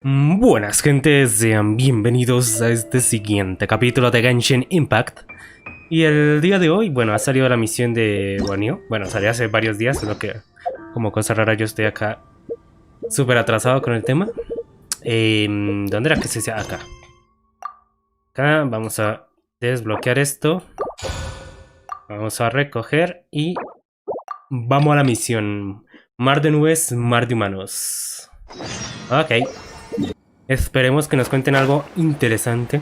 Buenas gentes, sean bienvenidos a este siguiente capítulo de Genshin Impact. Y el día de hoy, bueno, ha salido la misión de Guanyu. Bueno, salió hace varios días, solo que como cosa rara yo estoy acá súper atrasado con el tema. ¿Dónde era que se hacía? Acá. Acá vamos a desbloquear esto. Vamos a recoger y vamos a la misión. Mar de nubes, mar de humanos. Ok. Esperemos que nos cuenten algo interesante.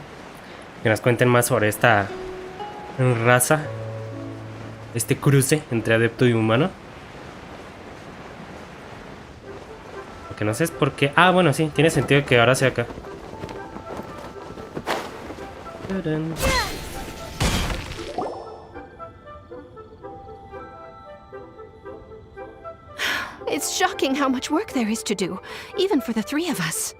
Que nos cuenten más sobre esta raza. Este cruce entre adepto y humano. Lo que no sé es por qué. Ah, bueno, sí, tiene sentido que ahora sea acá. It's shocking how much work there is to do, even for the three of us.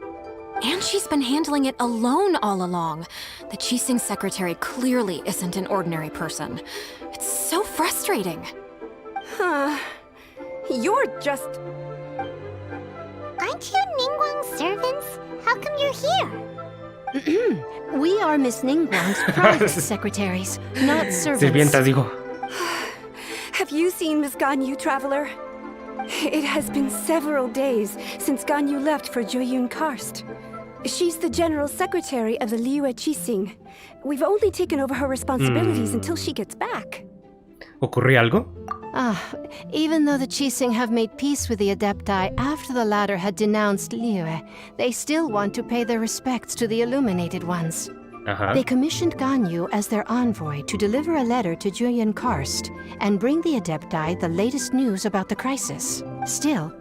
And she's been handling it alone all along. The Qixing secretary clearly isn't an ordinary person. It's so frustrating. You're just... Aren't you Ningguang's servants? How come you're here? We are Miss Ningguang's private secretaries, not servants. Sirvientas, dijo. Have you seen Miss Ganyu, Traveler? It has been several days since Ganyu left for Joyun Karst. She's the general secretary of the Liyue Qixing. We've only taken over her responsibilities until she gets back. ¿Ocurrió algo? Even though the Qixing have made peace with the Adepti after the latter had denounced Liyue, they still want to pay their respects to the Illuminated Ones. They commissioned Ganyu as their envoy to deliver a letter to Joyun Karst and bring the Adepti the latest news about the crisis. Still,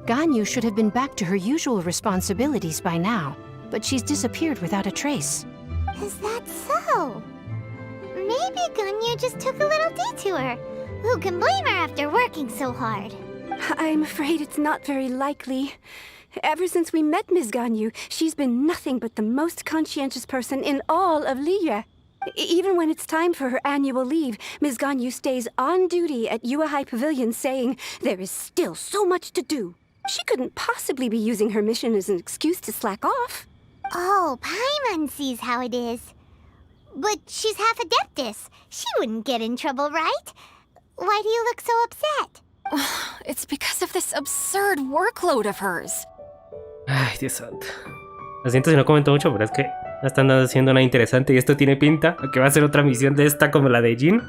Ganyu should have been back to her usual responsibilities by now, but she's disappeared without a trace. Is that so? Maybe Ganyu just took a little detour. Who can blame her after working so hard? I'm afraid it's not very likely. Ever since we met Ms. Ganyu, she's been nothing but the most conscientious person in all of Liyue. Even when it's time for her annual leave, Ms. Ganyu stays on duty at Yuehai Pavilion saying there is still so much to do. She couldn't possibly be using her mission as an excuse to slack off. Oh, Paimon sees how it is. But she's half Adeptus. She wouldn't get in trouble, right? Why do you look so upset? It's because of this absurd workload of hers. Ay, Dios santo. Lo siento si no comento mucho, pero es que no están haciendo nada interesante y esto tiene pinta a que va a ser otra misión de esta como la de Jin.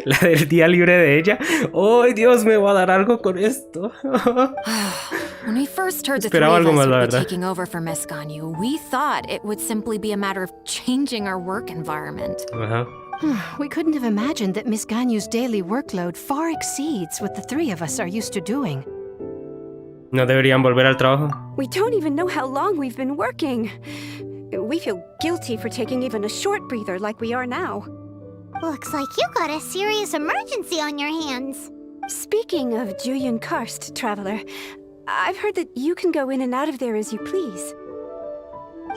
La del día libre de ella. ¡Ay, Dios! Me va a dar algo con esto. When we first heard the three Esperaba of algo us más, la would be verdad. taking over for Miss Ganyu, we thought it would simply be a matter of changing our work environment. Ajá. We couldn't have imagined that Miss Ganyu's daily workload far exceeds what the three of us are used to doing. ¿No deberían volver al trabajo? We don't even know how long we've been working. We feel guilty for taking even a short breather like we are now. Looks like you got a serious emergency on your hands. Speaking of Joyun Karst, Traveler, I've heard that you can go in and out of there as you please.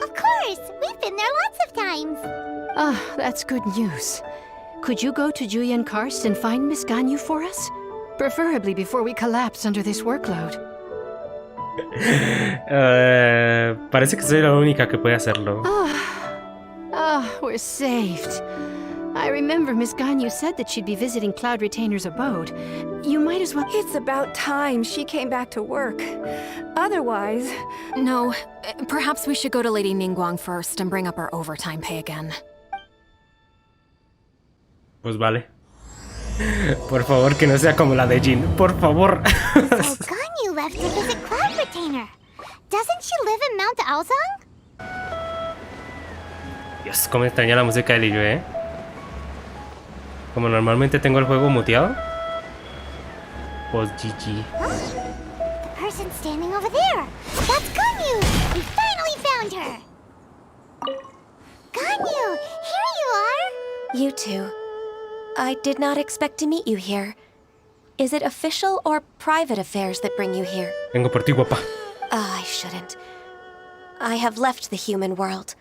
Of course, we've been there lots of times. That's good news. Could you go to Joyun Karst and find Miss Ganyu for us? Preferably before we collapse under this workload. Parece que soy la única que puede hacerlo. We're saved. I remember Miss Ganyu said that she'd be visiting Cloud Retainer's abode. You might as well... It's about time she came back to work. Otherwise... No, perhaps we should go to Lady Ningguang first and bring up our overtime pay again. Pues vale. Por favor, que no sea como la de Jin. Por favor. So Ganyu left to visit Cloud Retainer. Doesn't she live in Mount Aozang? Dios, cómo extraña la música de Liyue, ¿eh? Como normalmente tengo el juego muteado. Pues GG. The person standing over there. That's Ganyu. We finally found her. Ganyu, here you are. You two. I did not expect to meet you here. Is it official or private affairs that bring you here? Vengo por ti, guapa. I shouldn't. I have left the human world.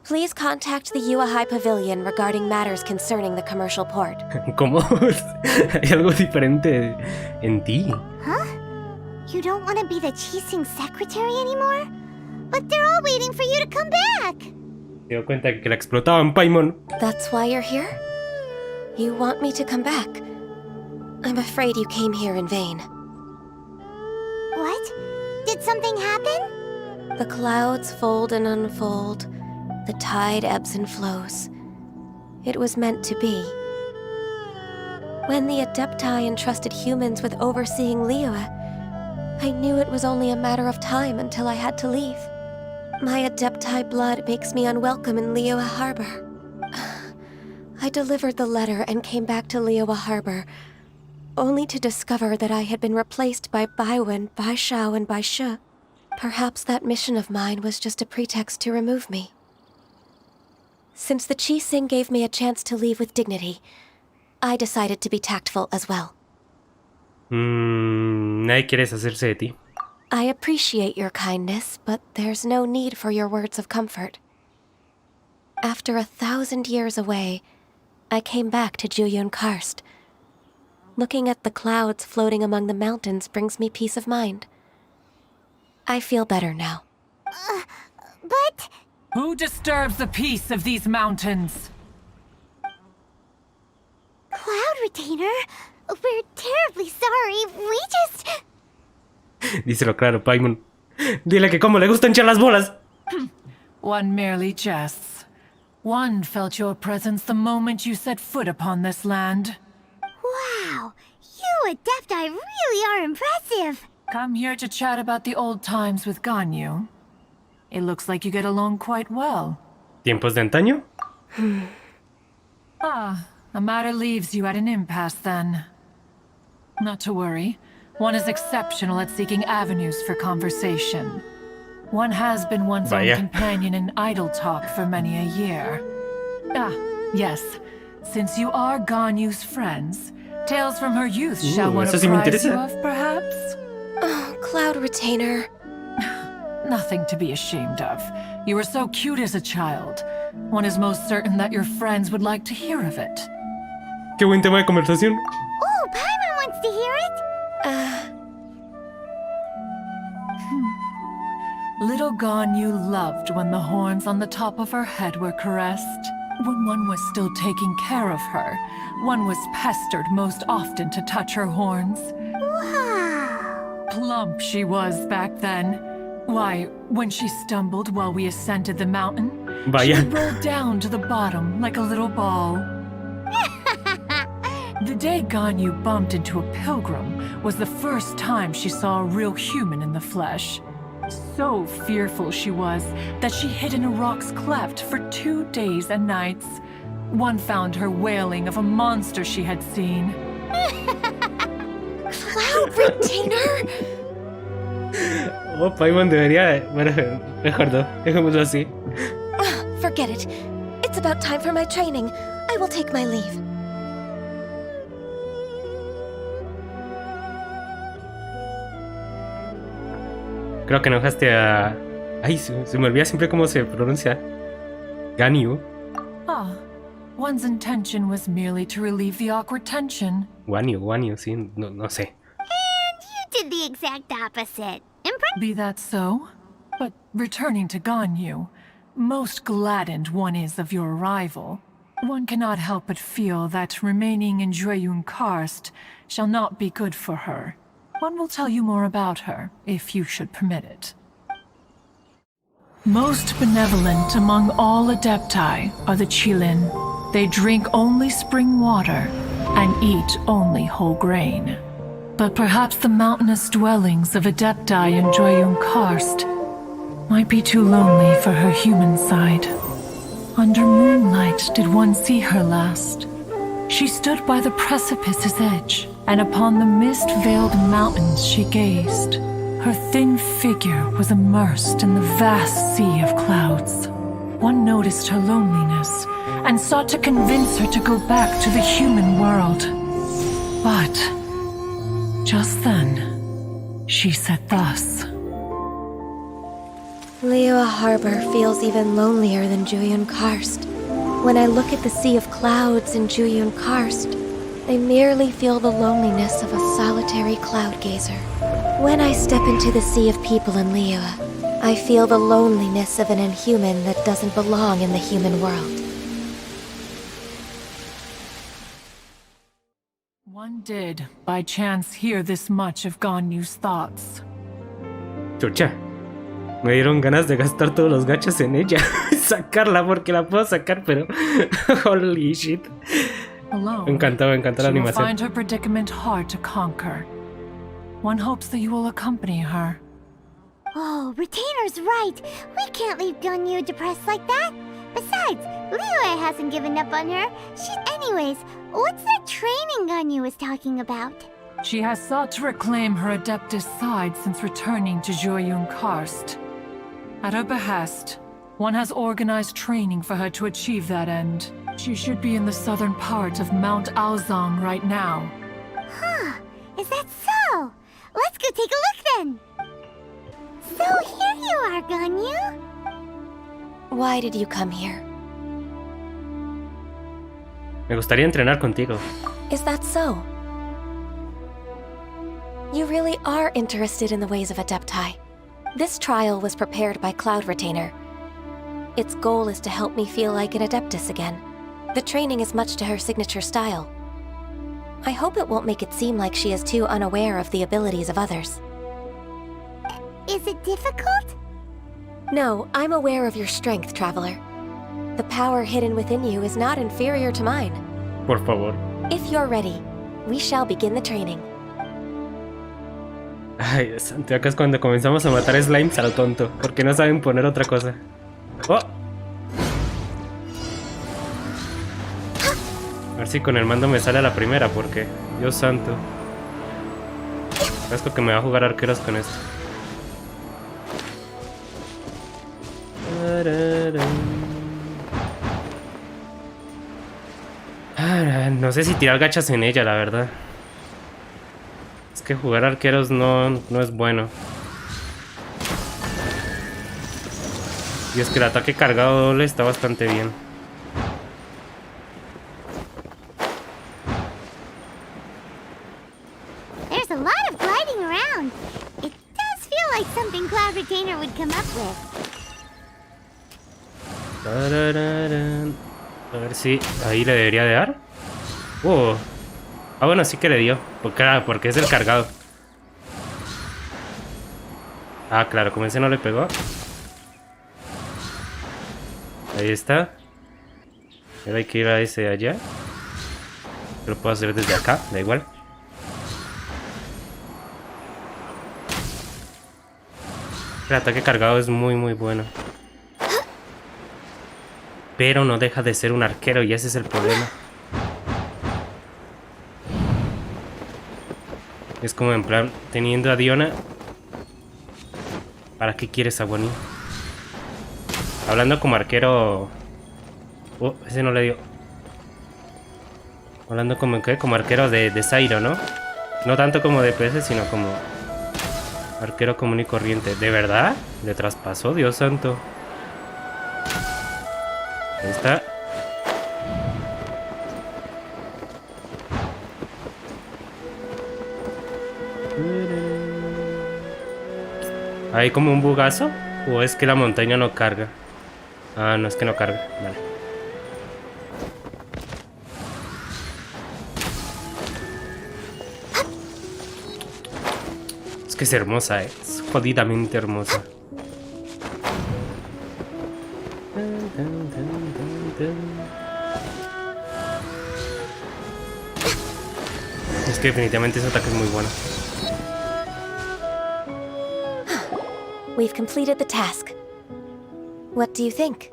Please contact the Yuehai Pavilion regarding matters concerning the commercial port. ¿Cómo? Hay algo diferente en ti. Huh? You don't want to be the Chising secretary anymore? But they're all waiting for you to come back. Se dio cuenta que la explotaban, Paimon. That's why you're here? You want me to come back? I'm afraid you came here in vain. What? Did something happen? The clouds fold and unfold. The tide ebbs and flows. It was meant to be. When the Adepti entrusted humans with overseeing Liyue, I knew it was only a matter of time until I had to leave. My Adepti blood makes me unwelcome in Liyue Harbor. I delivered the letter and came back to Liyue Harbor, only to discover that I had been replaced by Baiwen, Baishao, and Baishu. Perhaps that mission of mine was just a pretext to remove me. Since the Chising gave me a chance to leave with dignity, I decided to be tactful as well. Nadie quiere deshacerse de ti. I appreciate your kindness, but there's no need for your words of comfort. After 1,000 years away, I came back to Jueyun Karst. Looking at the clouds floating among the mountains brings me peace of mind. I feel better now. But... Who disturbs the peace of these mountains? Cloud Retainer, we're terribly sorry. We just... Díselo claro, Paimon. Dile que como le gustan echar las bolas. One merely jests. One felt your presence the moment you set foot upon this land. Wow, you Adepti really are impressive. Come here to chat about the old times with Ganyu. It looks like you get along quite well. ¿Tiempos de antaño? A matter leaves you at an impasse then. Not to worry. One is exceptional at seeking avenues for conversation. One has been one's own companion in idle talk for many a year. Yes. Since you are Ganyu's friends, tales from her youth shall one apprise you of, perhaps? Oh, Cloud Retainer. Nothing to be ashamed of. You were so cute as a child. One is most certain that your friends would like to hear of it. Qué buen tema de conversación. Oh, Paimon wants to hear it. Little Ganyu loved when the horns on the top of her head were caressed. When one was still taking care of her, one was pestered most often to touch her horns. Wow. Plump she was back then. Why, when she stumbled while we ascended the mountain, she rolled down to the bottom like a little ball. The day Ganyu bumped into a pilgrim was the first time she saw a real human in the flesh. So fearful she was that she hid in a rock's cleft for 2 days and nights. One found her wailing of a monster she had seen. Cloud Retainer! Oh, Paimon debería... Bueno, mejor no. Dejémoslo así. Forget it. It's about time for my training. I will take my leave. Creo que enojaste a... Ay, se me olvida siempre cómo se pronuncia. Ganyu. One's intention was merely to relieve the awkward tension. Wanyu, sí, no sé. And you did the exact opposite. Be that so? But returning to Ganyu, most gladdened one is of your arrival. One cannot help but feel that remaining in Jueyun Karst shall not be good for her. One will tell you more about her, if you should permit it. Most benevolent among all Adepti are the Qilin. They drink only spring water and eat only whole grain. But perhaps the mountainous dwellings of Adepti in Jueyun Karst might be too lonely for her human side. Under moonlight did one see her last. She stood by the precipice's edge, and upon the mist-veiled mountains she gazed. Her thin figure was immersed in the vast sea of clouds. One noticed her loneliness, and sought to convince her to go back to the human world. But just then, she said thus. Liyue Harbor feels even lonelier than Jueyun Karst. When I look at the sea of clouds in Jueyun Karst, I merely feel the loneliness of a solitary cloud gazer. When I step into the sea of people in Liyue, I feel the loneliness of an inhuman that doesn't belong in the human world. One did, by chance, hear this much of Ganyu's thoughts. Chucha. Me dieron ganas de gastar todos los gachas en ella. Sacarla porque la puedo sacar, pero... Holy shit. Alone, me encanta la she will animación. find her predicament hard to conquer. One hopes that you will accompany her. Oh, Retainer's right. We can't leave Ganyu depressed like that. Besides, Liyue hasn't given up on her. Anyways, what's that training Ganyu was talking about? She has sought to reclaim her Adeptus side since returning to Joyun Karst. At her behest, one has organized training for her to achieve that end. She should be in the southern part of Mount Aozang right now. Huh, is that so? Let's go take a look then. So here you are, Ganyu. Why did you come here? Me gustaría entrenar contigo. Is that so? You really are interested in the ways of Adepti. This trial was prepared by Cloud Retainer. Its goal is to help me feel like an Adeptus again. The training is much to her signature style. I hope it won't make it seem like she is too unaware of the abilities of others. Is it difficult? No, I'm aware of your strength, Traveler. The power hidden within you is not inferior to mine. Por favor. If you're ready, we shall begin the training. Ay, Dios santo, acá es cuando comenzamos a matar slimes a lo tonto, porque no saben poner otra cosa. ¡Oh! A ver si con el mando me sale a la primera, porque... Dios santo. Parezco que me va a jugar arqueros con esto. No sé si tirar gachas en ella, la verdad. Es que jugar arqueros no es bueno. Y es que el ataque cargado doble está bastante bien. There's a lot of gliding around. It does feel like something Cloud Retainer would come up with. A ver si ahí le debería de dar. Ah, bueno, sí que le dio. Porque es el cargado. Ah, claro, como ese no le pegó. Ahí está. Ahora hay que ir a ese de allá. Lo puedo hacer desde acá, da igual. El ataque cargado es muy bueno. Pero no deja de ser un arquero y ese es el problema. Es como en plan, teniendo a Diona, ¿para qué quieres a Bonnie? Hablando como arquero... ese no le dio. Hablando como, ¿qué? Como arquero de Zairo, ¿no? No tanto como DPS, sino como arquero común y corriente. ¿De verdad? ¿Le traspasó? Dios santo. Ahí está. ¿Hay como un bugazo? ¿O es que la montaña no carga? Ah, no, es que no carga. Vale. Es que es hermosa, es jodidamente hermosa. Es que definitivamente ese ataque es muy bueno. We've completed the task. What do you think?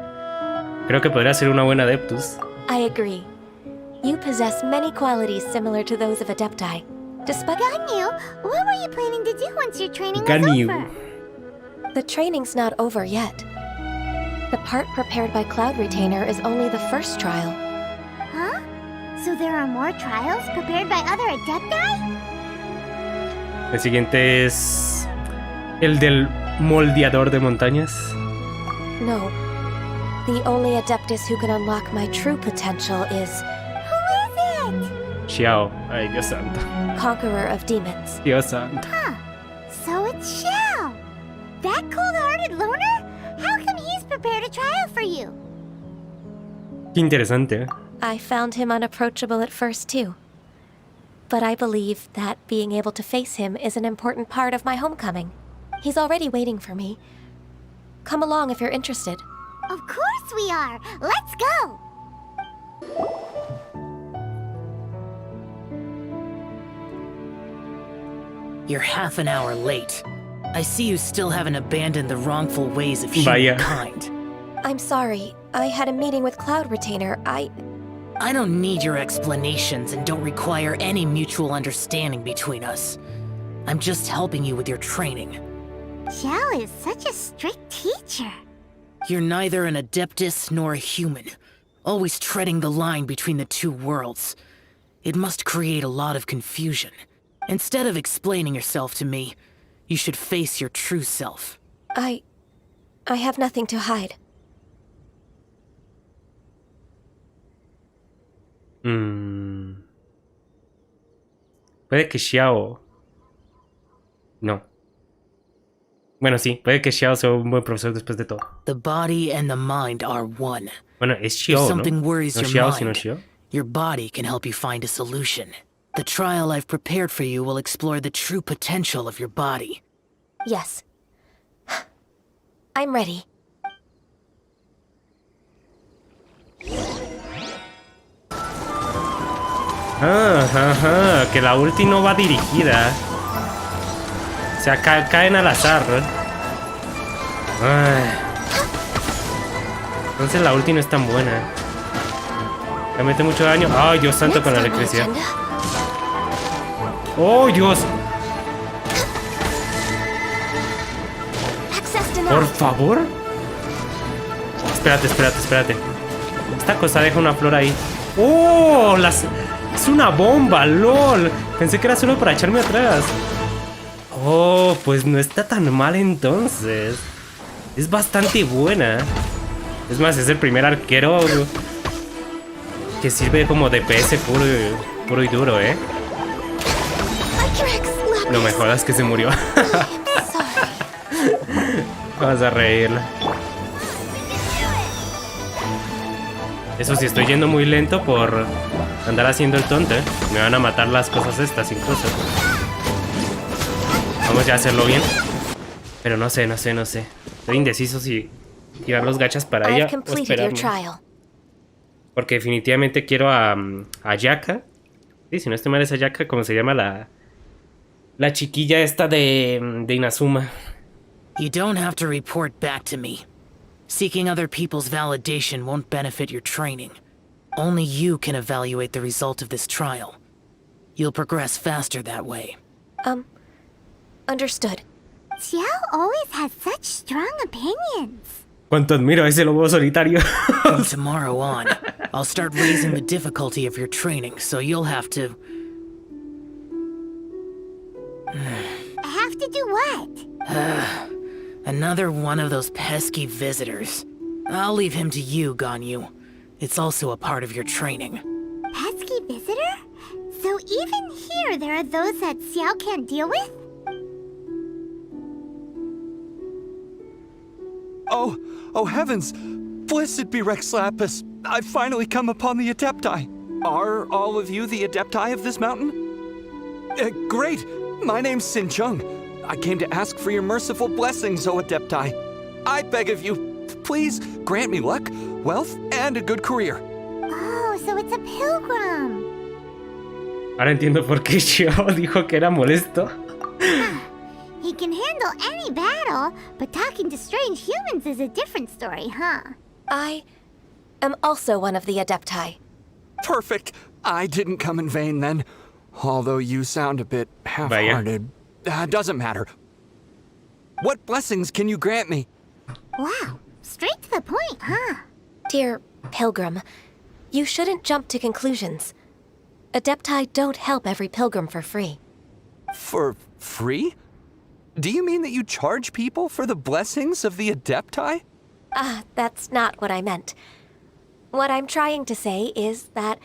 Creo que podría ser una buena Adeptus. I agree. You possess many qualities similar to those of Adepti. Despite Ganyu, what were you planning to do once your training was Ganyu. over? the training's not over yet. The part prepared by Cloud Retainer is only the first trial. Huh? So there are more trials prepared by other Adepti? El siguiente es el del moldeador de montañas. No. The only Adeptus who can unlock my true potential is Who is it? Xiao. Ay, Dios santo. Conqueror of Demons. Dios santo. Huh. weird loner? How come he's prepared a trial for you? Qué interesante. I found him unapproachable at first, too. But I believe that being able to face him is an important part of my homecoming. He's already waiting for me. Come along if you're interested. Of course we are! Let's go! You're half an hour late. I see you still haven't abandoned the wrongful ways of humankind. I'm sorry. I had a meeting with Cloud Retainer. I don't need your explanations and don't require any mutual understanding between us. I'm just helping you with your training. Xiao is such a strict teacher. You're neither an Adeptus nor a human, always treading the line between the two worlds. It must create a lot of confusion. Instead of explaining yourself to me, you should face your true self. I have nothing to hide. Puede que Xiao... No. Bueno, sí, puede que Xiao sea un buen profesor después de todo. The body and the mind are one. Bueno, es Xiao, If something worries no your Xiao, mind, sino Xiao. Your body can help you find a solution. The trial I've prepared for you will explore the true potential of your body. Yes. I'm ready. Que la ulti no va dirigida. O sea, caen al azar. Entonces la ulti no es tan buena. Le mete mucho daño. Ay, Dios santo, con la electricidad. ¡Oh, Dios! Por favor. Espérate. Esta cosa deja una flor ahí. ¡Oh! Es una bomba, lol. Pensé que era solo para echarme atrás. Oh, pues no está tan mal entonces. Es bastante buena. Es más, es el primer arquero que sirve como DPS puro y duro, ¿eh? No me jodas que se murió. Vas a reírla. Eso sí, estoy yendo muy lento por andar haciendo el tonto, ¿eh? Me van a matar las cosas estas incluso. Vamos ya a hacerlo bien. Pero no sé. Estoy indeciso si tirar los gachas para ella o esperarme. Porque definitivamente quiero a Ayaka. Sí, si no estoy mal es Ayaka, como se llama la chiquilla esta de Inazuma. You don't have to report back to me. Seeking other people's validation won't benefit your training. Only you can evaluate the result of this trial. You'll progress faster that way. Understood. Xiao always has such strong opinions. Cuánto admiro a ese lobo solitario. From tomorrow on, I'll start raising the difficulty of your training, so you'll have to... Have to do what? Another one of those pesky visitors. I'll leave him to you, Ganyu. It's also a part of your training. Pesky visitor? So even here there are those that Xiao can't deal with? Oh heavens! Blessed be Rex Lapis! I've finally come upon the Adepti. Are all of you the Adepti of this mountain? Great! My name's Sin Chung. I came to ask for your merciful blessings, O Adepti. I beg of you, please grant me luck, wealth, and a good career. Oh, so it's a pilgrim. Ahora entiendo por qué Xiao dijo que era molesto. He can handle any battle, but talking to strange humans is a different story, huh? I am also one of the Adepti. Perfect. I didn't come in vain then. Although you sound a bit half-hearted. Doesn't matter. What blessings can you grant me? Wow, straight to the point, huh? Dear Pilgrim, you shouldn't jump to conclusions. Adepti don't help every pilgrim for free. For free? Do you mean that you charge people for the blessings of the Adepti? That's not what I meant. What I'm trying to say is that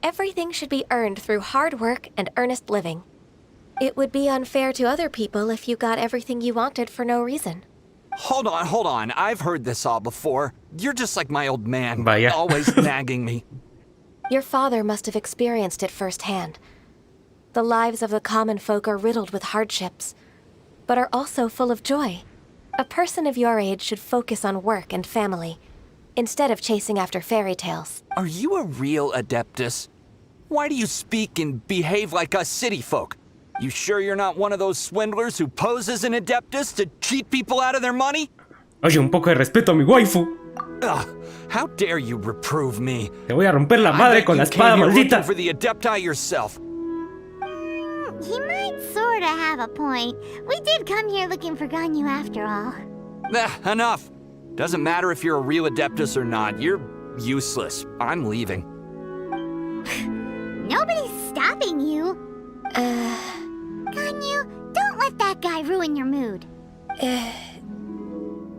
everything should be earned through hard work and earnest living. It would be unfair to other people if you got everything you wanted for no reason. Hold on. I've heard this all before. You're just like my old man, Vaya. always nagging me. Your father must have experienced it firsthand. The lives of the common folk are riddled with hardships, but are also full of joy. A person of your age should focus on work and family, instead of chasing after fairy tales. Are you a real Adeptus? Why do you speak and behave like us city folk? You sure you're not one of those swindlers who pose as an Adeptus to cheat people out of their money? Oye, un poco de respeto a mi waifu. Ugh, how dare you reprove me? Te voy a romper la madre con la espada maldita. For the Adepti yourself. He might sorta have a point. We did come here looking for Ganyu after all. Enough. Doesn't matter if you're a real Adeptus or not. You're useless. I'm leaving. Nobody's stopping you. Ganyu, don't let that guy ruin your mood.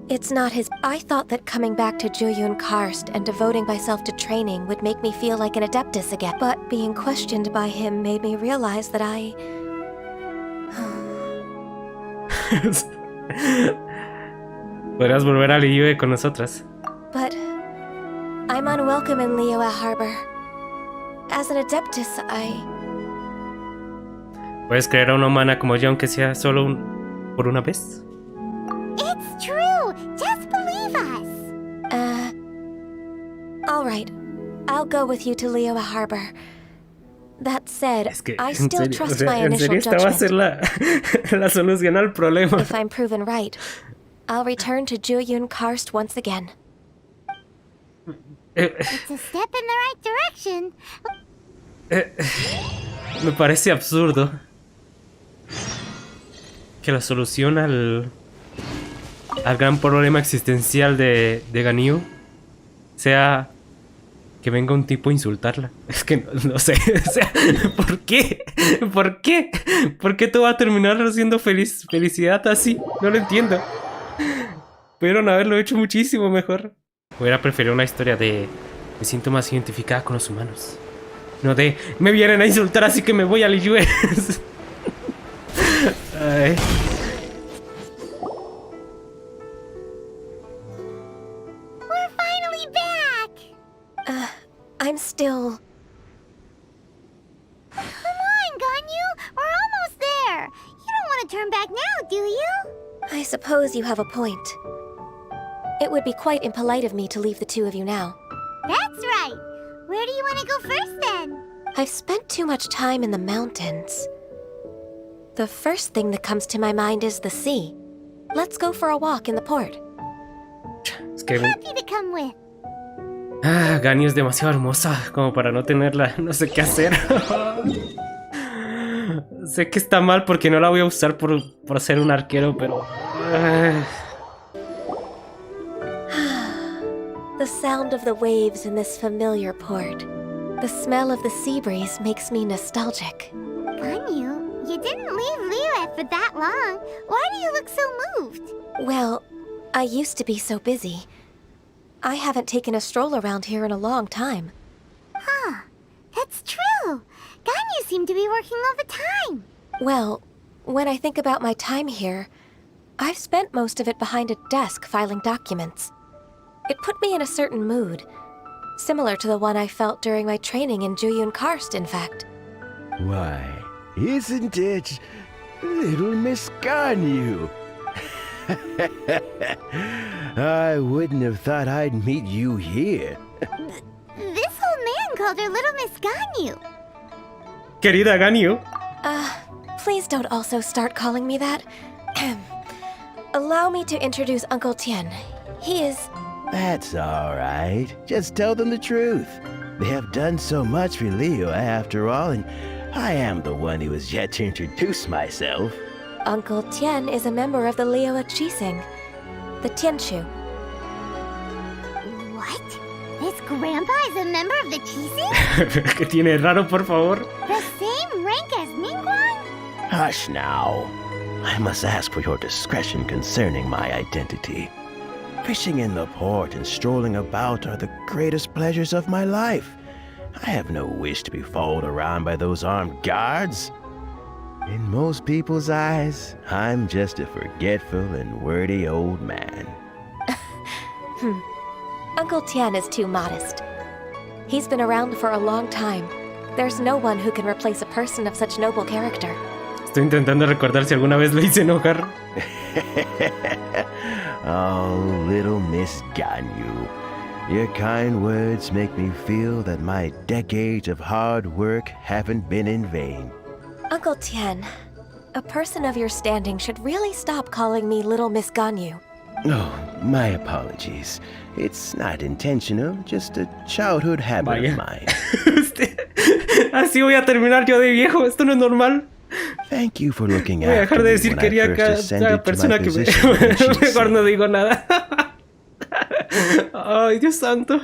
It's not his... I thought that coming back to Jueyun Karst and devoting myself to training would make me feel like an Adeptus again. But being questioned by him made me realize that I... Podrás volver a Liyue con nosotras. But I'm unwelcome in Liyue Harbor. As an Adeptus, ¿Puedes creer a una humana como yo aunque sea solo por una vez? It's true. Just believe us. All right. I'll go with you to Liyue Harbor. That said, I still trust my initial esta va a ser judgment. la solución al problema. If I'm proven right, I'll return to Jueyun Karst once again. It's a step in the right direction. Me parece absurdo que la solución al gran problema existencial de Ganyu sea que venga un tipo a insultarla. Es que no sé, o sea, ¿por qué? ¿Por qué? ¿Por qué todo va a terminar siendo felicidad así? No lo entiendo. Pudieron haberlo hecho muchísimo mejor. Hubiera preferido una historia de me siento más identificada con los humanos. No de me vienen a insultar así que me voy a Liyue. Ay. We're finally back. I'm still... Come on, Ganyu. We're almost there. You don't want to turn back now, do you? I suppose you have a point. It would be quite impolite of me to leave the two of you now. That's right. Where do you want to go first, then? I've spent too much time in the mountains. The first thing that comes to my mind is the sea. Let's go for a walk in the port. Es que... Happy to come with. Ganyu es demasiado hermosa como para no tenerla, no sé qué hacer. Sé que está mal porque no la voy a usar por ser un arquero, pero... The sound of the waves in this familiar port. The smell of the sea breeze makes me nostalgic. Ganyu, you didn't leave Liyue for that long. Why do you look so moved? Well, I used to be so busy. I haven't taken a stroll around here in a long time. Huh. That's true. Ganyu seemed to be working all the time. Well, when I think about my time here, I've spent most of it behind a desk filing documents. It put me in a certain mood, similar to the one I felt during my training in Jueyun Karst, in fact. Why, isn't it little Miss Ganyu? I wouldn't have thought I'd meet you here. This old man called her Little Miss Ganyu. Querida Ganyu. Please don't also start calling me that. Allow me to introduce Uncle Tien. He is... That's all right. Just tell them the truth. They have done so much for Liyue after all, and I am the one who has yet to introduce myself. Uncle Tien is a member of the Liyue Qixing, the Tianshu. What? This grandpa is a member of the Qixing? ¿Qué tiene raro, por favor? The same rank as Ningguang? Hush now. I must ask for your discretion concerning my identity. Fishing in the port and strolling about are the greatest pleasures of my life. I have no wish to be followed around by those armed guards. In most people's eyes, I'm just a forgetful and wordy old man. Uncle Tian is too modest. He's been around for a long time. There's no one who can replace a person of such noble character. Estoy intentando recordar si alguna vez lo hice enojar. Oh, little Miss Ganyu. Your kind words make me feel that my decades of hard work haven't been in vain. Uncle Tian, a person of your standing should really stop calling me Little Miss Ganyu. Oh, my apologies. It's not intentional, just a childhood habit of mine. Así voy a terminar yo de viejo, esto no es normal. Thank you for looking Voy a dejar after de me decir when I quería first cada ascended to persona my que me... position in Kingston. Mejor no digo nada. Ay, Dios santo.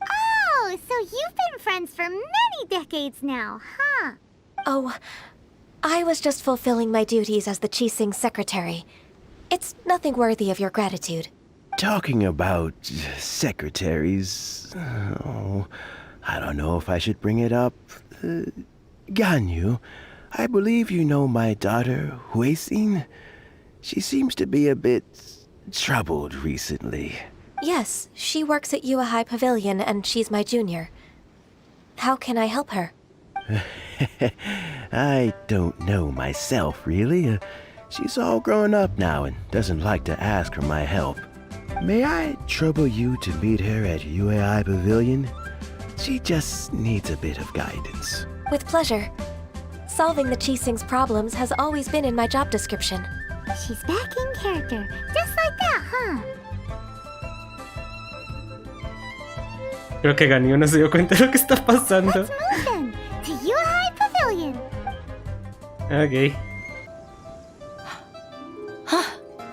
Oh, so you've been friends for many decades now, huh? Oh, I was just fulfilling my duties as the Qixing secretary. It's nothing worthy of your gratitude. Talking about secretaries... Oh, I don't know if I should bring it up. Ganyu, I believe you know my daughter, Huixin. She seems to be a bit troubled recently. Yes, she works at Yuehai Pavilion and she's my junior. How can I help her? I don't know myself, really. She's all grown up now and doesn't like to ask for my help. May I trouble you to meet her at Yuehai Pavilion? She just needs a bit of guidance. With pleasure. Solving the Qixing's problems has always been in my job description. She's back in character, just like that, huh? Creo que Ganyu no se dio cuenta de lo que está pasando. Let's move then to Yuehai Pavilion. Okay.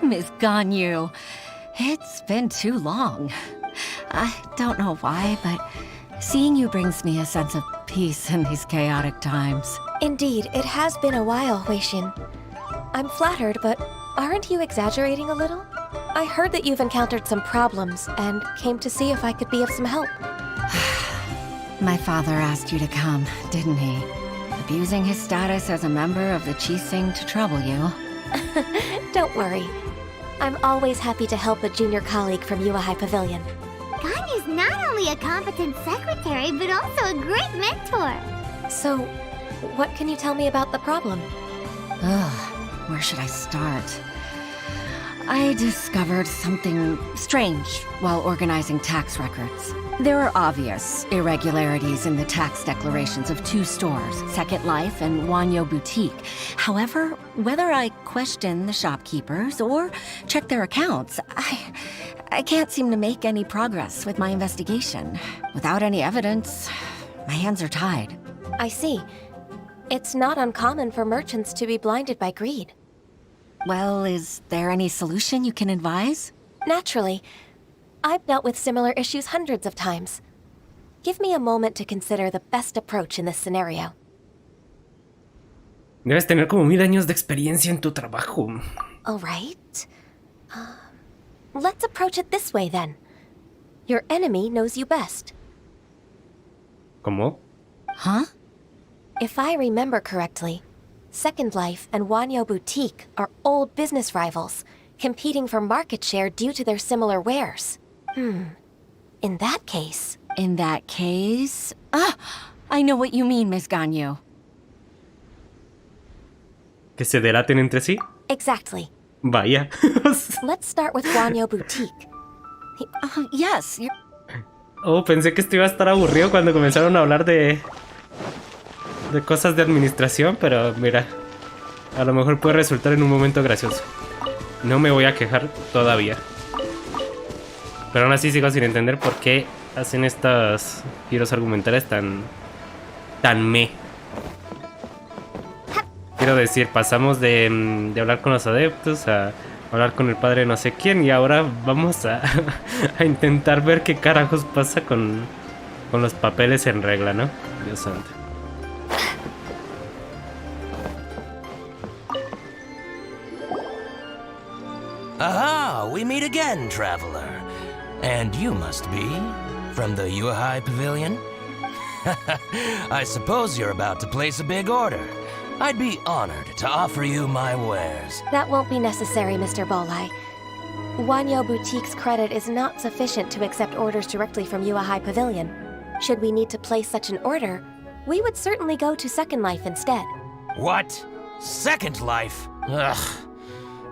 Miss Ganyu, it's been too long. I don't know why, but seeing you brings me a sense of peace in these chaotic times. Indeed, it has been a while, Huixin. I'm flattered, but aren't you exaggerating a little? I heard that you've encountered some problems and came to see if I could be of some help. My father asked you to come, didn't he? Abusing his status as a member of the Qixing to trouble you. Don't worry. I'm always happy to help a junior colleague from Yuehai Pavilion. Ganyu's not only a competent secretary, but also a great mentor. So, what can you tell me about the problem? Where should I start? I discovered something strange while organizing tax records. There are obvious irregularities in the tax declarations of two stores, Second Life and Wanyo Boutique. However, whether I question the shopkeepers or check their accounts, I can't seem to make any progress with my investigation. Without any evidence, my hands are tied. I see. It's not uncommon for merchants to be blinded by greed. Well, is there any solution you can advise? Naturally. I've dealt with similar issues hundreds of times. Give me a moment to consider the best approach in this scenario. Debes tener como 1000 años de experiencia en tu trabajo. All right. Let's approach it this way, then. Your enemy knows you best. ¿Cómo? Huh? If I remember correctly, Second Life and Wanyo Boutique are old business rivals, competing for market share due to their similar wares. In that case... In that case... I know what you mean, Miss Ganyu. ¿Que se delaten entre sí? Exactly. Vaya. Let's start with Wanyo Boutique. Yes, you're... Oh, pensé que esto iba a estar aburrido cuando comenzaron a hablar de cosas de administración, pero mira, a lo mejor puede resultar en un momento gracioso. No me voy a quejar todavía. Pero aún así sigo sin entender por qué hacen estos giros argumentales tan meh. Quiero decir, pasamos de hablar con los adeptos a hablar con el padre de no sé quién, y ahora vamos a intentar ver qué carajos pasa con los papeles en regla, ¿no? Dios santo. Aha! We meet again, traveler. And you must be from the Yuehai Pavilion? I suppose you're about to place a big order. I'd be honored to offer you my wares. That won't be necessary, Mr. Bolai. Wanyo Boutique's credit is not sufficient to accept orders directly from Yua High Pavilion. Should we need to place such an order, we would certainly go to Second Life instead. What? Second Life? Ugh.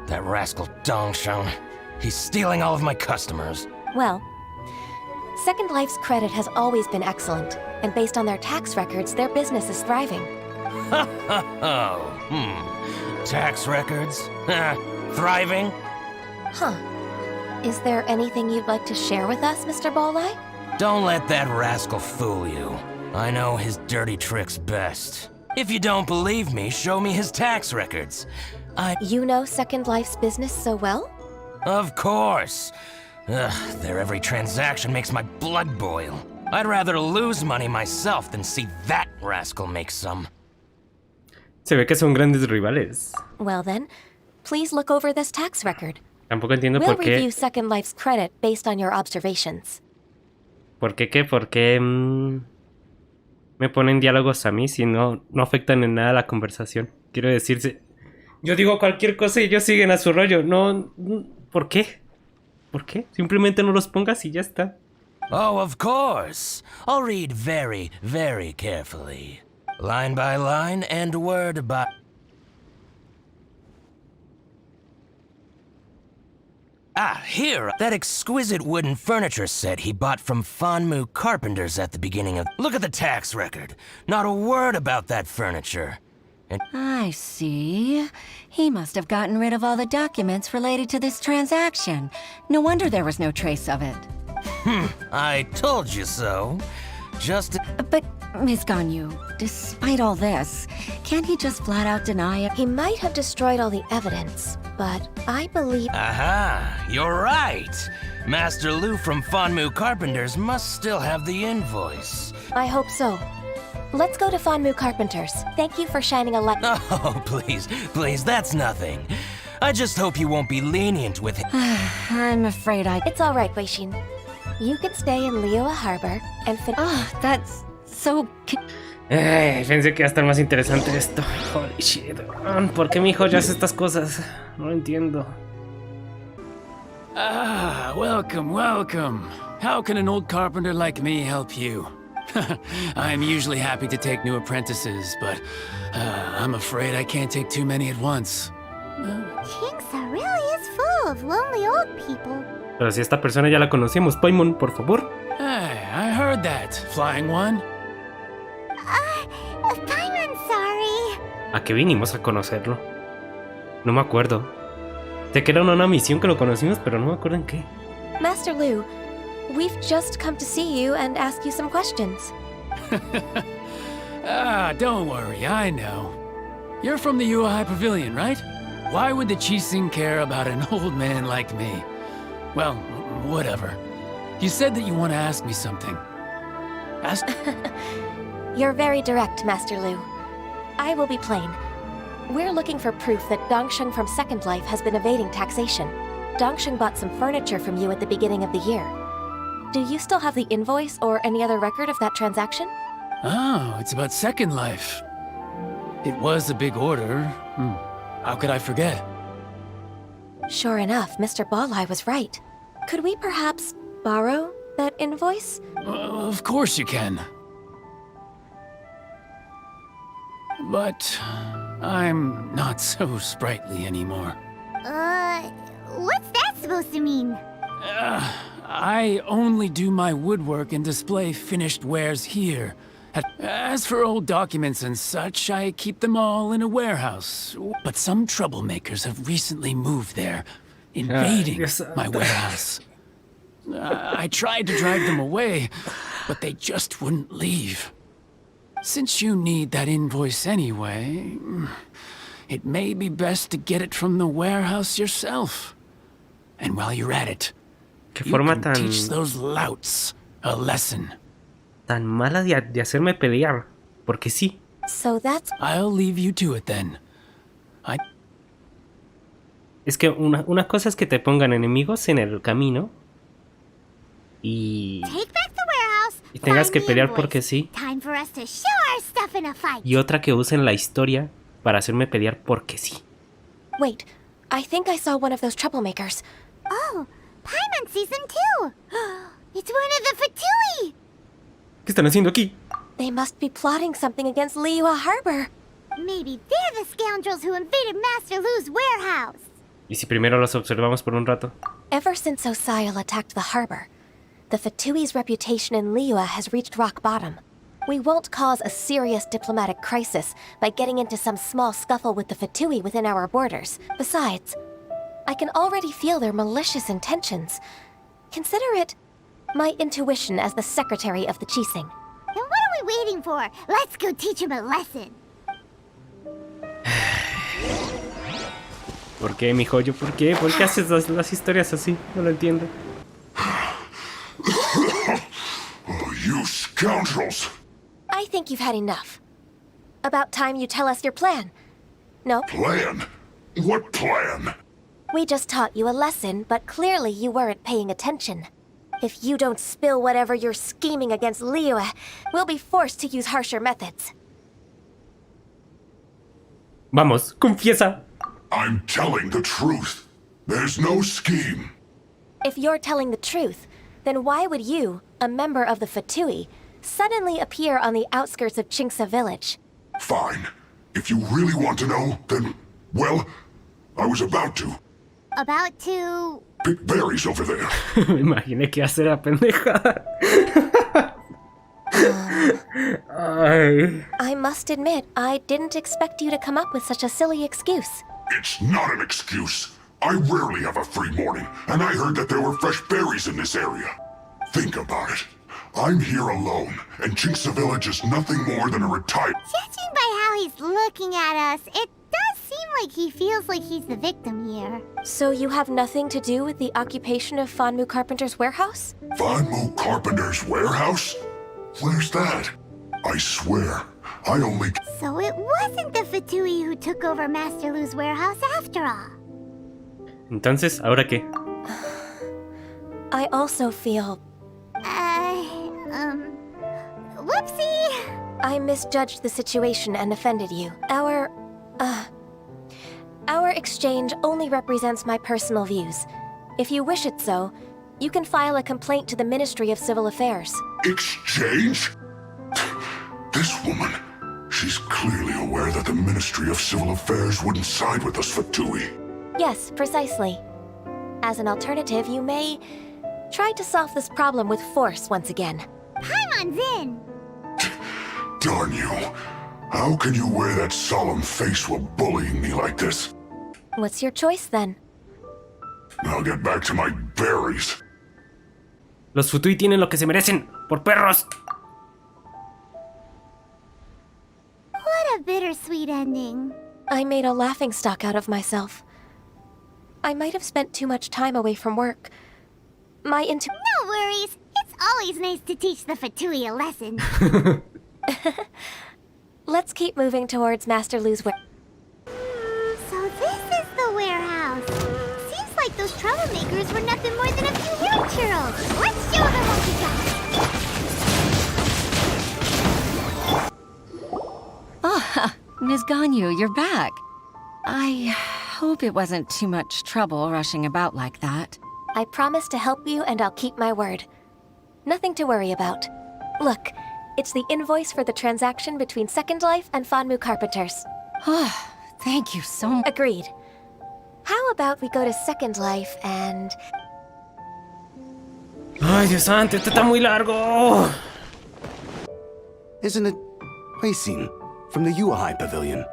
That rascal Dongsheng. He's stealing all of my customers. Well, Second Life's credit has always been excellent, and based on their tax records, their business is thriving. Tax records? Thriving? Huh. Is there anything you'd like to share with us, Mr. Bolai? Don't let that rascal fool you. I know his dirty tricks best. If you don't believe me, show me his tax records. You know Second Life's business so well? Of course. Ugh, their every transaction makes my blood boil. I'd rather lose money myself than see that rascal make some. Se ve que son grandes rivales. Well then, please look over this tax record. Tampoco entiendo We'll por qué. review Second Life's credit based on your observations. ¿Por qué qué? ¿Por qué me ponen diálogos a mí si no afectan en nada la conversación? Quiero decirse, yo digo cualquier cosa y ellos siguen a su rollo. No, ¿por qué? ¿Por qué? Simplemente no los pongas y ya está. Oh, of course. I'll read very, very carefully. Line by line and word by... Ah, here! That exquisite wooden furniture set he bought from Fanmu Carpenters at the beginning of... Look at the tax record. Not a word about that furniture. And... I see. He must have gotten rid of all the documents related to this transaction. No wonder there was no trace of it. I told you so. Just... But, Ms. Ganyu, despite all this, can't he just flat out deny it? He might have destroyed all the evidence, but I believe... Aha! You're right! Master Lu from Fanmu Carpenters must still have the invoice. I hope so. Let's go to Fanmu Carpenters. Thank you for shining a light... Oh, please, please, that's nothing. I just hope you won't be lenient with him. I'm afraid It's all right, Weishin. You can stay in Liyue Harbor and finish... Oh, that's so... Pensé que iba a estar más interesante esto. Holy shit. ¿Por qué mi hijo ya hace estas cosas? No lo entiendo. Ah, welcome, welcome. How can an old carpenter like me help you? I'm usually happy to take new apprentices, but I'm afraid I can't take too many at once. Kingston really is full of lonely old people. Pero si esta persona ya la conocemos, Paimon, por favor. Hey, I heard that, Flying One. Paimon's sorry. ¿A qué vinimos a conocerlo? No me acuerdo. Sé que era una misión que lo conocimos, pero no me acuerdo en qué. Master Lu, we've just come to see you and ask you some questions. Don't worry, I know. You're from the Yua High Pavilion, right? Why would the Qixing care about an old man like me? Well, whatever. You said that you want to ask me something. Ask... You're very direct, Master Lu. I will be plain. We're looking for proof that Dongsheng from Second Life has been evading taxation. Dongsheng bought some furniture from you at the beginning of the year. Do you still have the invoice or any other record of that transaction? Oh, it's about Second Life. It was a big order. How could I forget? Sure enough, Mr. Bolai was right. Could we perhaps borrow that invoice? Of course you can. But I'm not so sprightly anymore. What's that supposed to mean? I only do my woodwork and display finished wares here. As for old documents and such, I keep them all in a warehouse. But some troublemakers have recently moved there, invading my warehouse. I tried to drive them away, but they just wouldn't leave. Since you need that invoice anyway, it may be best to get it from the warehouse yourself. And while you're at it, you can teach those louts a lesson. Tan mala de hacerme pelear, porque sí. So that's... I'll leave you to it then. Es que una cosa es que te pongan enemigos en el camino y... Take back the warehouse, y tengas que pelear porque sí. Time for us to show our stuff in a fight. Y otra que usen la historia para hacerme pelear porque sí. Wait, I think I saw one of those troublemakers. Oh, Paimon sees them too. It's one of the Fatui. ¿Qué están haciendo aquí? They must be plotting something against Liyue Harbor. Maybe they're the scoundrels who invaded Master Lu's warehouse. ¿Y si primero los observamos por un rato? Ever since Osial attacked the harbor, the Fatui's reputation in Liyue has reached rock bottom. We won't cause a serious diplomatic crisis by getting into some small scuffle with the Fatui within our borders. Besides, I can already feel their malicious intentions. Consider it my intuition as the secretary of the Qixing. Then what are we waiting for? Let's go teach him a lesson. ¿Por qué, mi joyo? ¿Por qué? ¿Por qué haces las historias así? No lo entiendo. You scoundrels! I think you've had enough. About time you tell us your plan. No? Plan? What plan? We just taught you a lesson, but clearly you weren't paying attention. If you don't spill whatever you're scheming against Liyue, we'll be forced to use harsher methods. Vamos, confiesa. I'm telling the truth. There's no scheme. If you're telling the truth, then why would you, a member of the Fatui, suddenly appear on the outskirts of Qingce village? Fine. If you really want to know, then, well, I was about to. About to... Pick berries over there. Me imaginé que hacer la pendeja. I must admit, I didn't expect you to come up with such a silly excuse. It's not an excuse. I rarely have a free morning, and I heard that there were fresh berries in this area. Think about it. I'm here alone, and Qingce Village is nothing more than a retired... Judging by how he's looking at us, it does seem like he feels like he's the victim here. So you have nothing to do with the occupation of Fanmu Carpenter's warehouse? Fanmu Carpenter's warehouse? Where's that? I swear, I only... So it wasn't the Fatui who took over Master Lu's warehouse after all. Entonces, ¿ahora qué? I also feel... Whoopsie! I misjudged the situation and offended you. Our exchange only represents my personal views. If you wish it so, you can file a complaint to the Ministry of Civil Affairs. Exchange? This woman, she's clearly aware that the Ministry of Civil Affairs wouldn't side with us Fatui. Yes, precisely. As an alternative, you may try to solve this problem with force once again. Paimon's in! Darn you. How can you wear that solemn face while bullying me like this? What's your choice, then? I'll get back to my berries. Los Futui tienen lo que se merecen, por perros. What a bittersweet ending. I made a laughingstock out of myself. I might have spent too much time away from work. No worries. It's always nice to teach the Fatui a lesson. Let's keep moving towards Master Lu's warehouse. So this is the warehouse. Seems like those troublemakers were nothing more than a few hill churros. Let's show them what we got. Ah, Ms. Ganyu, you're back. I hope it wasn't too much trouble rushing about like that. I promise to help you, and I'll keep my word. Nothing to worry about. Look, it's the invoice for the transaction between Second Life and Fanmu Carpenters. Thank you so much. Agreed. How about we go to Second Life and... Ay, Dios santo, esto está muy largo. Isn't it Huixin from the Yuehai Pavilion?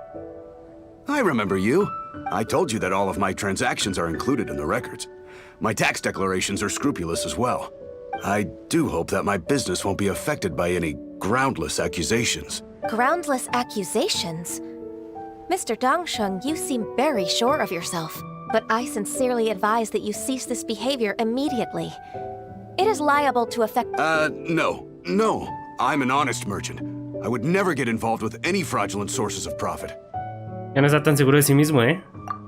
I remember you. I told you that all of my transactions are included in the records. My tax declarations are scrupulous as well. I do hope that my business won't be affected by any groundless accusations. Groundless accusations? Mr. Dongsheng, you seem very sure of yourself. But I sincerely advise that you cease this behavior immediately. It is liable to affect... No. I'm an honest merchant. I would never get involved with any fraudulent sources of profit. Ya no está tan seguro de sí mismo, ¿eh?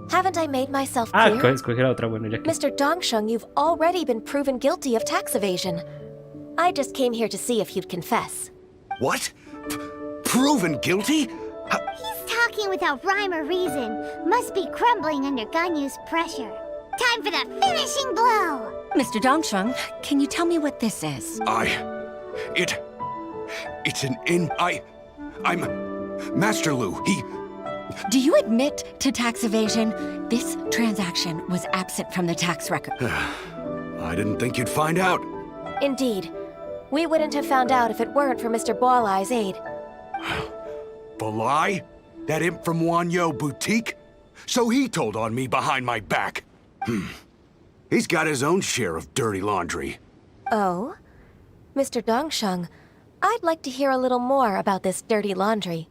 Haven't I made myself clear? Escogí la otra, bueno, ya que... Mr. Dongsheng, you've already been proven guilty of tax evasion. I just came here to see if you'd confess. What? Proven guilty? He's talking without rhyme or reason. Must be crumbling under Ganyu's pressure. Time for the finishing blow! Mr. Dongsheng, can you tell me what this is? I'm Master Lu. Do you admit to tax evasion? This transaction was absent from the tax record. I didn't think you'd find out. Indeed. We wouldn't have found out if it weren't for Mr. Boalai's aid. Balai? That imp from Wanyo Boutique? So he told on me behind my back. He's got his own share of dirty laundry. Oh? Mr. Dongsheng, I'd like to hear a little more about this dirty laundry.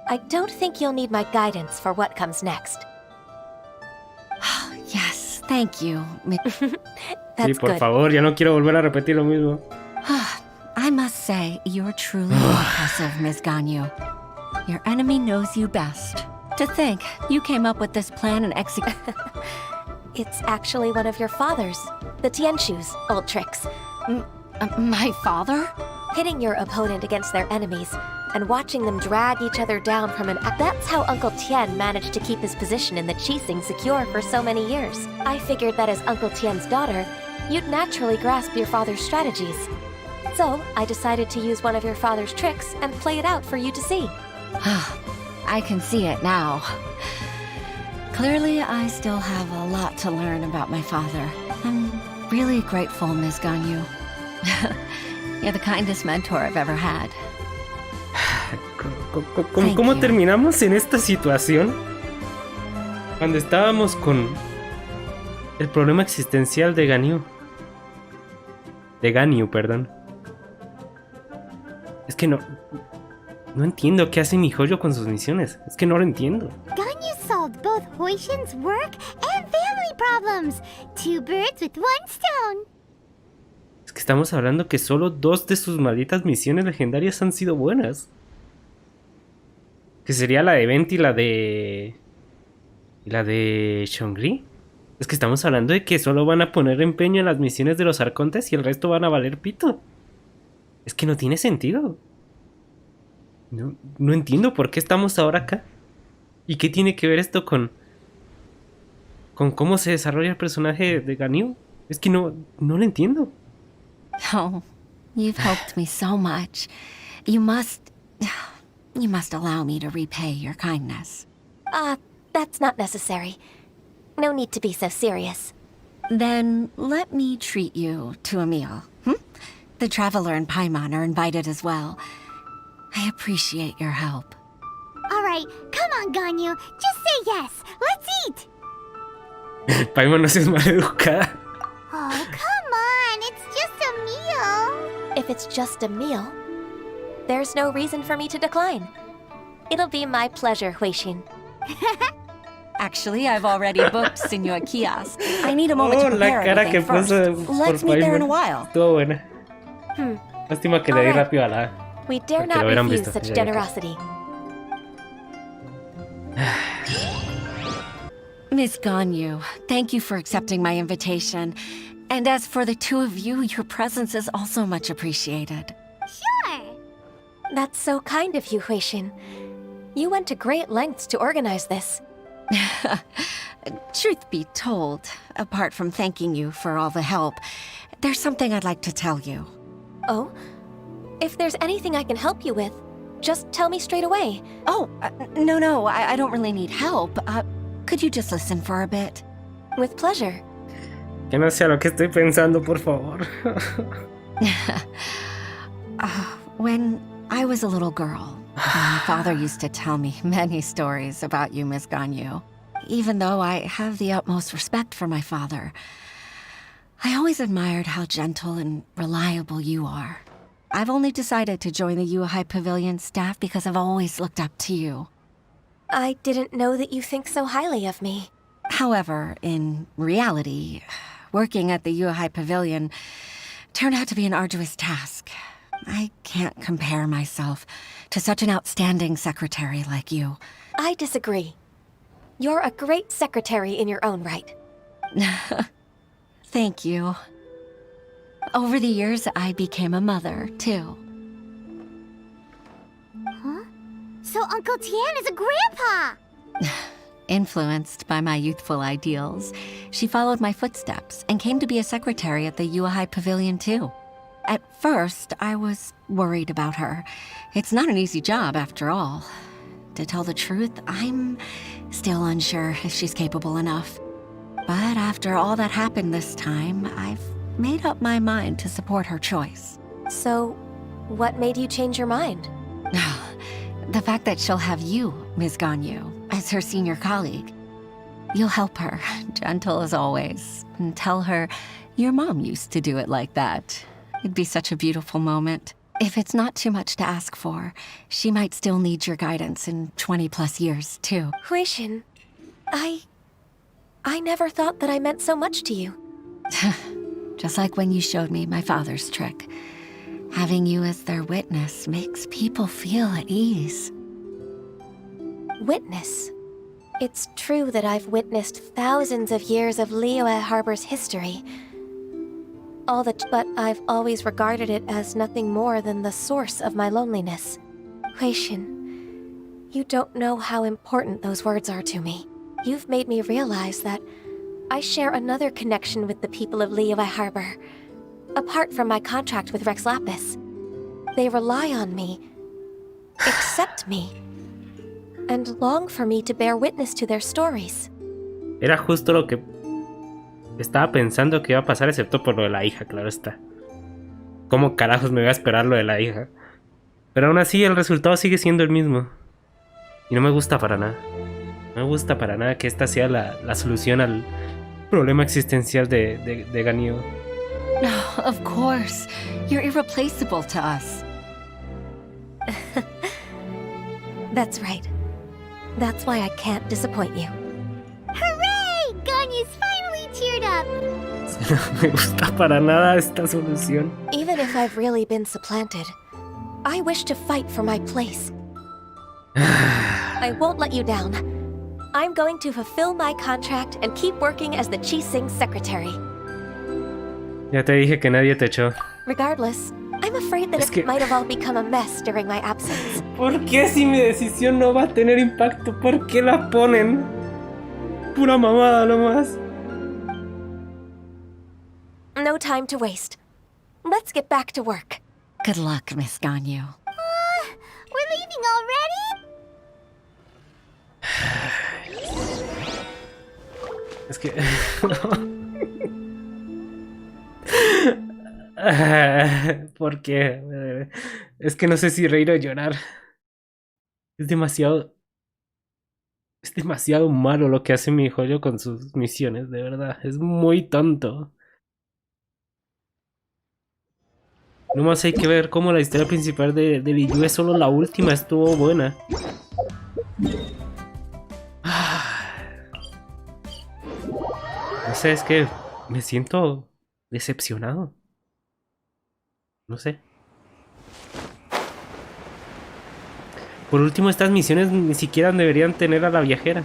I don't think you'll need my guidance for what comes next. Yes, thank you. That's sí, por good. favor, ya no quiero volver a repetir lo mismo. I must say, you're truly impressive, Ms. Ganyu. Your enemy knows you best. To think, you came up with this plan and execute. It's actually one of your father's. The Tianshu's old tricks. My father? Pitting your opponent against their enemies and watching them drag each other down from an... That's how Uncle Tien managed to keep his position in the Qixing secure for so many years. I figured that as Uncle Tien's daughter, you'd naturally grasp your father's strategies. So, I decided to use one of your father's tricks and play it out for you to see. I can see it now. Clearly, I still have a lot to learn about my father. I'm really grateful, Ms. Ganyu. You're the kindest mentor I've ever had. ¿Cómo terminamos en esta situación? Cuando estábamos con el problema existencial de Ganyu. De Ganyu, perdón. Es que no entiendo qué hace mi joyo con sus misiones. Es que no lo entiendo. Ganyu solved both Huishin's work and family problems. 2 birds with 1 stone. Es que estamos hablando que solo 2 de sus malditas misiones legendarias han sido buenas. Que sería la de Venti y la de... Shongri. Es que estamos hablando de que solo van a poner empeño en las misiones de los arcontes y el resto van a valer pito. Es que no tiene sentido. No entiendo por qué estamos ahora acá. ¿Y qué tiene que ver esto con cómo se desarrolla el personaje de Ganyu? Es que no lo entiendo. Oh, you've helped me so much. You must allow me to repay your kindness. That's not necessary. No need to be so serious. Then let me treat you to a meal. The Traveler and Paimon are invited as well. I appreciate your help. All right, come on, Ganyu. Just say yes. Let's eat. Paimon no seas maleducada. Oh, come on. It's just a meal. If it's just a meal, there's no reason for me to decline. It'll be my pleasure, Huishin. Actually, I've already booked Senor Kiosk. I need a moment to prepare la cara everything que puso first. por Let's meet there in a Paimon. while. Estuvo buena. Lástima que le di rápido a la... We dare Porque not lo hubieran refuse visto, such ya generosity. Miss Ganyu, thank you for accepting my invitation. And as for the 2 of you, your presence is also much appreciated. Sure. That's so kind of you, Huishin. You went to great lengths to organize this. Truth be told, apart from thanking you for all the help, there's something I'd like to tell you. Oh? If there's anything I can help you with, just tell me straight away. Oh, no, I don't really need help. Could you just listen for a bit? With pleasure. Que no sea lo que estoy pensando, por favor. When I was a little girl, my father used to tell me many stories about you, Miss Ganyu. Even though I have the utmost respect for my father, I always admired how gentle and reliable you are. I've only decided to join the Yuhai Pavilion staff because I've always looked up to you. I didn't know that you think so highly of me. However, in reality, working at the Yuhai Pavilion turned out to be an arduous task. I can't compare myself to such an outstanding secretary like you. I disagree. You're a great secretary in your own right. Thank you. Over the years, I became a mother, too. Huh? So Uncle Tian is a grandpa! Influenced by my youthful ideals, she followed my footsteps and came to be a secretary at the Yuehai Pavilion, too. At first, I was worried about her. It's not an easy job, after all. To tell the truth, I'm still unsure if she's capable enough. But after all that happened this time, I've made up my mind to support her choice. So, what made you change your mind? The fact that she'll have you, Ms. Ganyu, as her senior colleague. You'll help her, gentle as always, and tell her your mom used to do it like that. It'd be such a beautiful moment. If it's not too much to ask for, she might still need your guidance in 20+ years, too. Huishin, I never thought that I meant so much to you. Just like when you showed me my father's trick. Having you as their witness makes people feel at ease. Witness? It's true that I've witnessed thousands of years of Liyue Harbor's history. But I've always regarded it as nothing more than the source of my loneliness. Huishin, you don't know how important those words are to me. You've made me realize that I share another connection with the people of Liyue Harbor. Apart from my contract with Rex Lapis, they rely on me, accept me, and long for me to bear witness to their stories. Era justo lo que estaba pensando que iba a pasar, excepto por lo de la hija, claro está. ¿Cómo carajos me voy a esperar lo de la hija? Pero aún así el resultado sigue siendo el mismo. Y no me gusta para nada. No me gusta para nada que esta sea la solución al problema existencial de Ganyu. No, of course. You're irreplaceable to us. That's right. That's why I can't disappoint you. Hooray! Ganyu's finally cheered up! No me gusta para nada esta solución. Even if I've really been supplanted, I wish to fight for my place. I won't let you down. I'm going to fulfill my contract and keep working as the Qixing secretary. Ya te dije que nadie te echó. Regardless, I'm afraid that it might have all become a mess during my absence. ¿Por qué si mi decisión no va a tener impacto? ¿Por qué la ponen? Pura mamada nomás. No time to waste. Let's get back to work. Good luck, Miss Ganyu. We're leaving already? Es que... ¿Por qué? Es que no sé si reír o llorar. Es demasiado malo lo que hace mi joyo con sus misiones, de verdad. Es muy tonto. Nomás hay que ver cómo la historia principal de Liyue, solo la última estuvo buena. No sé, es que me siento decepcionado. No sé. Por último, estas misiones ni siquiera deberían tener a la viajera,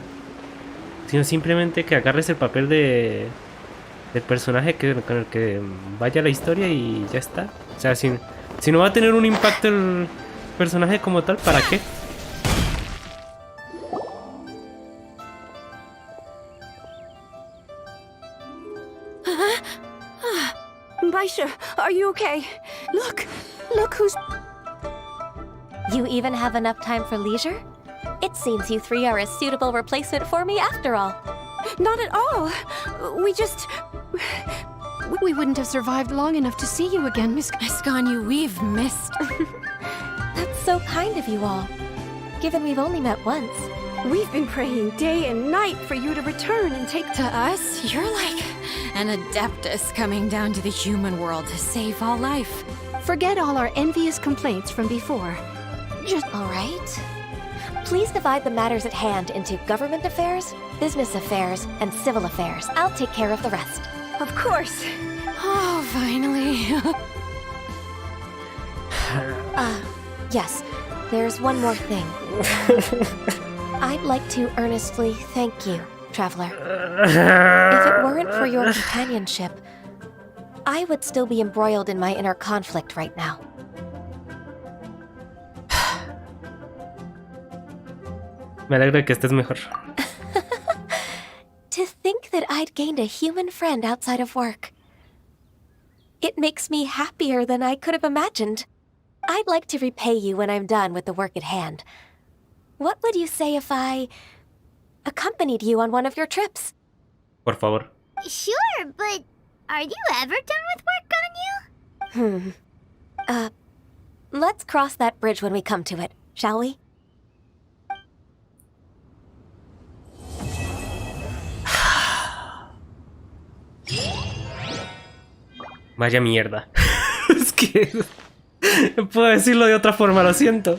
sino simplemente que agarres el papel del personaje con el que vaya la historia y ya está. O sea, si no va a tener un impacto el personaje como tal, ¿para qué? Baisha, are you okay? Look who's... You even have enough time for leisure? It seems you three are a suitable replacement for me after all. Not at all. We wouldn't have survived long enough to see you again, Miss Ganyu. We've missed... That's so kind of you all, given we've only met once. We've been praying day and night for you to return and take... To us, you're like an adeptus coming down to the human world to save all life. Forget all our envious complaints from before. Just... All right. Please divide the matters at hand into government affairs, business affairs, and civil affairs. I'll take care of the rest. Of course. Oh, finally. Yes. There's one more thing. I'd like to earnestly thank you traveler. If it weren't for your companionship, I would still be embroiled in my inner conflict right now. Me alegra que estés mejor. To think that I'd gained a human friend outside of work. It makes me happier than I could have imagined. I'd like to repay you when I'm done with the work at hand. What would you say if I accompanied you on one of your trips? Por favor. Sure, but are you ever done with work, Ganyu? Let's cross that bridge when we come to it, shall we? Vaya mierda. Es que... no puedo decirlo de otra forma, lo siento.